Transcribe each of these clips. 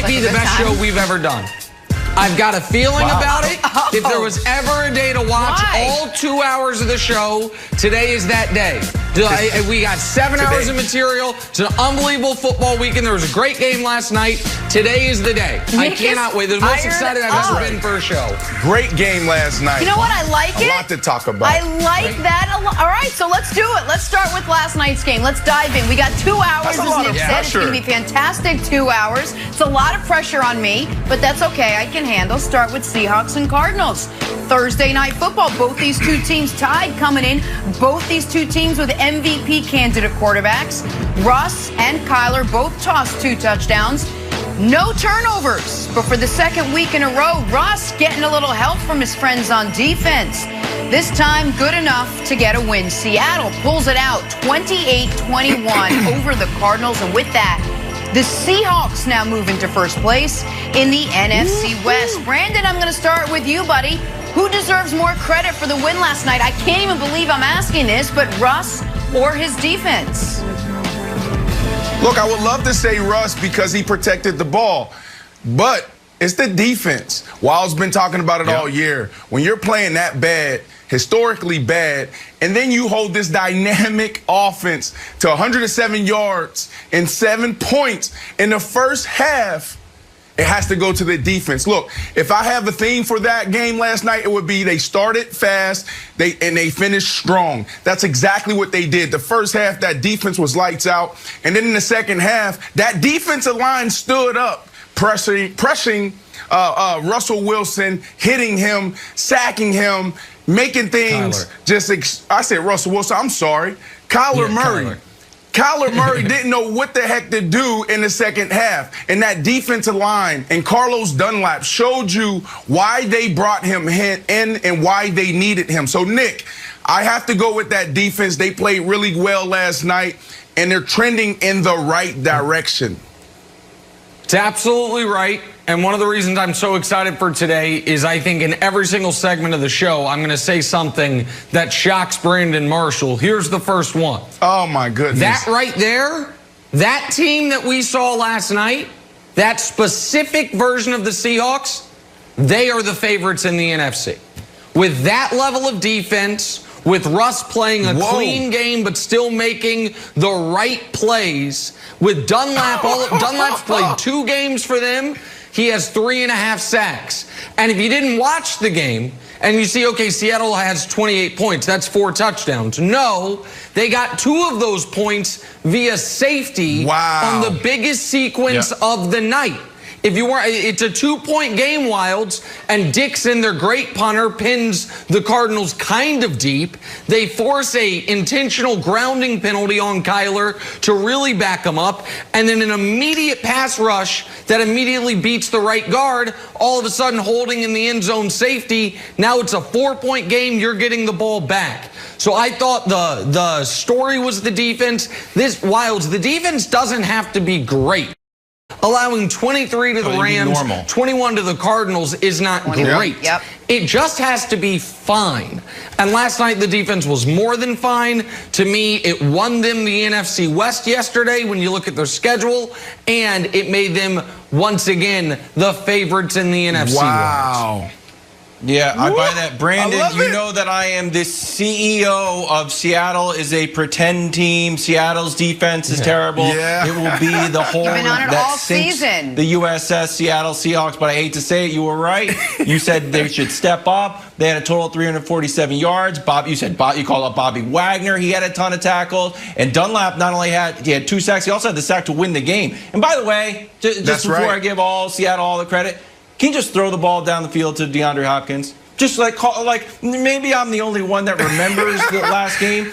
might be the best show we've ever done. I've got a feeling about it. If there was ever a day to watch all 2 hours of the show, today is that day. We got 7 hours of material. It's an unbelievable football weekend. There was a great game last night. Today is the day. I cannot wait. The most excited I've ever been for a show. Great game last night. You know what? I like it. A lot to talk about. I like that a lot. All right, so let's do it. Let's start with last night's game. Let's dive in. We got 2 hours, as Nick said. It's going to be fantastic 2 hours. It's a lot of pressure on me, but that's okay. I can handle. Start with Seahawks and Cardinals. Thursday night football. Both these two teams tied coming in. Both these two teams with MVP candidate quarterbacks. Russ and Kyler both tossed 2 touchdowns. No turnovers, but for the second week in a row, Russ getting a little help from his friends on defense. This time, good enough to get a win. Seattle pulls it out 28-21 over the Cardinals, and with that, the Seahawks now move into first place in the NFC West. Brandon, I'm going to start with you, buddy. Who deserves more credit for the win last night? I can't even believe I'm asking this, but Russ or his defense? Look, I would love to say Russ because he protected the ball, but it's the defense. Wild's been talking about it all year. When you're playing that bad, historically bad, and then you hold this dynamic offense to 107 yards and 7 points in the first half, it has to go to the defense. Look, if I have a theme for that game last night, it would be they started fast and they finished strong. That's exactly what they did. The first half, that defense was lights out. And then in the second half, that defensive line stood up, pressing Russell Wilson, hitting him, sacking him, making things I said Russell Wilson, I'm sorry. Kyler Murray. Kyler Murray didn't know what the heck to do in the second half. And that defensive line and Carlos Dunlap showed you why they brought him in and why they needed him. So, Nick, I have to go with that defense. They played really well last night, and they're trending in the right direction. It's absolutely right. And one of the reasons I'm so excited for today is I think in every single segment of the show, I'm going to say something that shocks Brandon Marshall. Here's the first one. Oh, my goodness. That right there, that team that we saw last night, that specific version of the Seahawks, they are the favorites in the NFC. With that level of defense, with Russ playing a clean game but still making the right plays, with Dunlap, Dunlap's played 2 games for them. He has 3.5 sacks. And if you didn't watch the game and you see, okay, Seattle has 28 points, that's 4 touchdowns. No, they got 2 of those points via safety on the biggest sequence of the night. If you weren't, it's a 2-point game, Wilds, and Dixon, their great punter, pins the Cardinals kind of deep. They force a intentional grounding penalty on Kyler to really back him up, and then an immediate pass rush that immediately beats the right guard, all of a sudden holding in the end zone safety. Now it's a 4-point game. You're getting the ball back. So I thought the story was the defense. Wilds, the defense doesn't have to be great. Allowing 23 to the Rams, 21 to the Cardinals is not great. It just has to be fine. And last night, the defense was more than fine. To me, it won them the NFC West yesterday when you look at their schedule, and it made them, once again, the favorites in the NFC West. Yeah, I buy that. Brandon, you know that I am the CEO of Seattle is a pretend team. Seattle's defense is terrible. It will be the whole that sinks the USS Seattle Seahawks. But I hate to say it, you were right. You said they should step up. They had a total of 347 yards. You called up Bobby Wagner. He had a ton of tackles. And Dunlap not only had 2 sacks, he also had the sack to win the game. And by the way, just before I give Seattle all the credit, can you just throw the ball down the field to DeAndre Hopkins? Just like maybe I'm the only one that remembers the last game.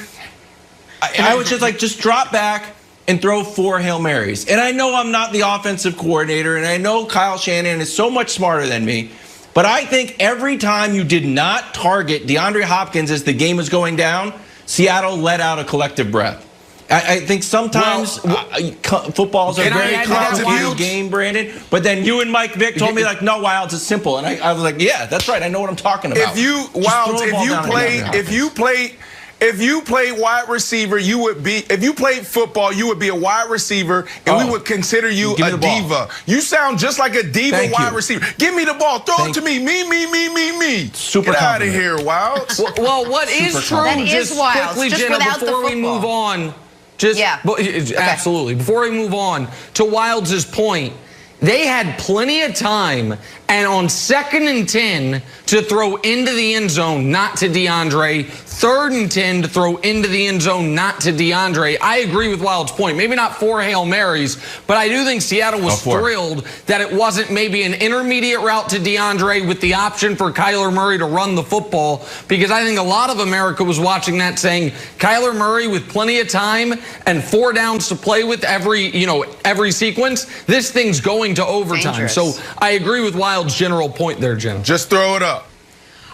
I was just drop back and throw 4 Hail Marys. And I know I'm not the offensive coordinator, and I know Kyle Shanahan is so much smarter than me. But I think every time you did not target DeAndre Hopkins as the game was going down, Seattle let out a collective breath. I think sometimes football's a very complicated game, Brandon. But then you and Mike Vick told me, no, Wilds, it's simple. And I was like, yeah, that's right. I know what I'm talking about. If you play if you played wide receiver, you would be. If you played football, you would be a wide receiver, and we would consider you a diva. You sound just like a diva wide receiver. Give me the ball. Throw it to me. Me. Super. Get out of here, Wilds. Well, what is true? Just quickly, Jenna, before we move on. Absolutely. Before we move on to Wilds' point, they had plenty of time, and on 2nd and 10 to throw into the end zone, not to DeAndre. 3rd and 10 to throw into the end zone, not to DeAndre. I agree with Wilds' point. Maybe not 4 Hail Marys, but I do think Seattle was thrilled that it wasn't maybe an intermediate route to DeAndre with the option for Kyler Murray to run the football, because I think a lot of America was watching that saying, Kyler Murray with plenty of time and 4 downs to play with every sequence, this thing's going to overtime. Dangerous. So I agree with Wilds' general point there, Jenna. Just throw it up.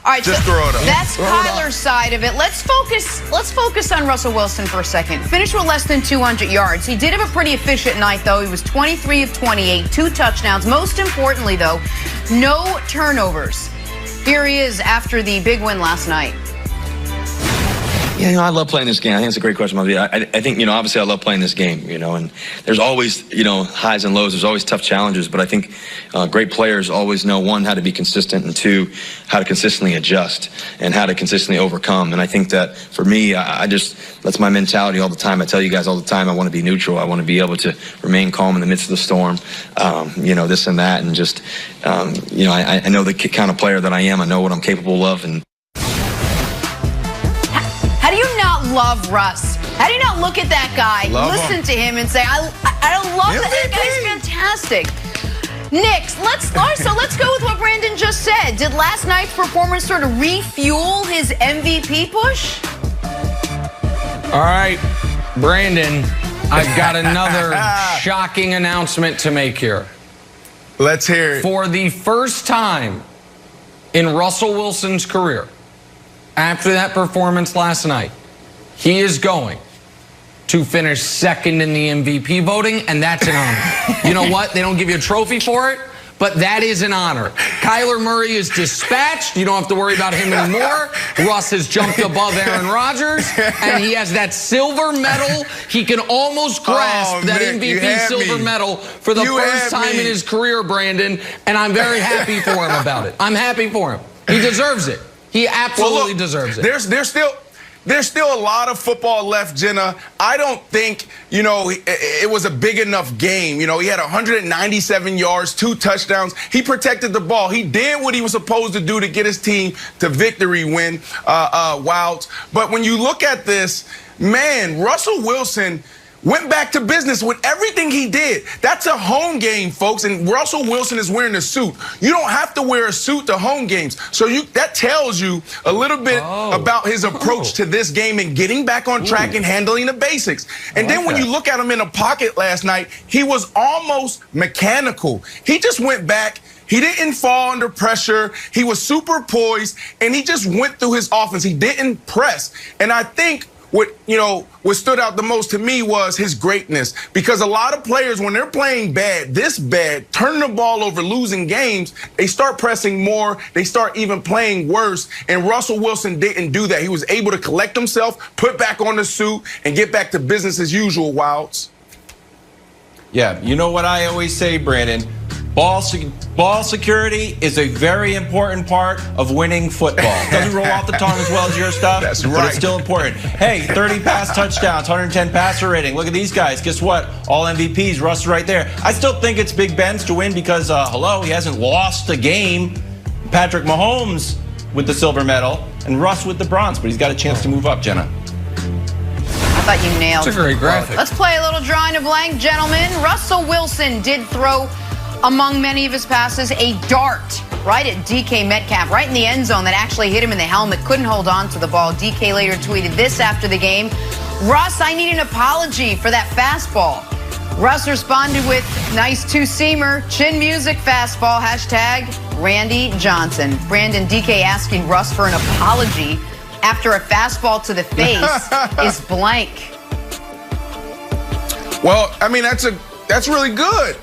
All right, just throw it up. That's Kyler's side of it. Let's focus on Russell Wilson for a second. Finished with less than 200 yards. He did have a pretty efficient night, though. He was 23 of 28, 2 touchdowns. Most importantly, though, no turnovers. Here he is after the big win last night. Yeah, I love playing this game. I think it's a great question. I think, obviously I love playing this game, and there's always, highs and lows. There's always tough challenges, but I think great players always know, 1, how to be consistent, and 2, how to consistently adjust and how to consistently overcome. And I think that for me, that's my mentality all the time. I tell you guys all the time, I want to be neutral. I want to be able to remain calm in the midst of the storm, this and that. And just, I know the kind of player that I am. I know what I'm capable of. And how do you not love Russ? How do you not look at that guy, listen to him, and say, I love that guy's fantastic? Nick, let's go with what Brandon just said. Did last night's performance sort of refuel his MVP push? All right, Brandon, I've got another shocking announcement to make here. Let's hear it. For the first time in Russell Wilson's career, after that performance last night, he is going to finish 2nd in the MVP voting, and that's an honor. You know what? They don't give you a trophy for it, but that is an honor. Kyler Murray is dispatched. You don't have to worry about him anymore. Russ has jumped above Aaron Rodgers, and he has that silver medal. He can almost grasp that MVP silver medal for the first time in his career, Brandon, and I'm very happy for him about it. I'm happy for him. He deserves it. He absolutely deserves it. There's still a lot of football left, Jenna. I don't think, it was a big enough game. He had 197 yards, 2 touchdowns. He protected the ball. He did what he was supposed to do to get his team to victory win, Wilds. But when you look at this, man, Russell Wilson went back to business with everything he did. That's a home game, folks, and Russell Wilson is wearing a suit. You don't have to wear a suit to home games. So that tells you a little bit about his approach to this game and getting back on track and handling the basics. And then when you look at him in the pocket last night, he was almost mechanical. He just went back. He didn't fall under pressure. He was super poised, and he just went through his offense. He didn't press. And I think what stood out the most to me was his greatness, because a lot of players, when they're playing this bad, turning the ball over, losing games, they start pressing more, they start even playing worse, and Russell Wilson didn't do that. He was able to collect himself, put back on the suit, and get back to business as usual, Wilds. Yeah, you know what I always say, Brandon? Ball security is a very important part of winning football. It doesn't roll off the tongue as well as your stuff, That's right. But it's still important. Hey, 30 pass touchdowns, 110 passer rating. Look at these guys. Guess what? All MVPs, Russ right there. I still think it's Big Ben's to win because, he hasn't lost a game. Patrick Mahomes with the silver medal and Russ with the bronze, but he's got a chance to move up, Jenna. I thought you nailed it. It's a great graphic. Let's play a little drawing a blank, gentlemen. Russell Wilson did throw, among many of his passes, a dart right at DK Metcalf, right in the end zone that actually hit him in the helmet. Couldn't hold on to the ball. DK later tweeted this after the game: Russ, I need an apology for that fastball. Russ responded with nice 2-seamer, chin music fastball, hashtag Randy Johnson. Brandon, DK asking Russ for an apology after a fastball to the face is blank. Well, I mean, that's really good.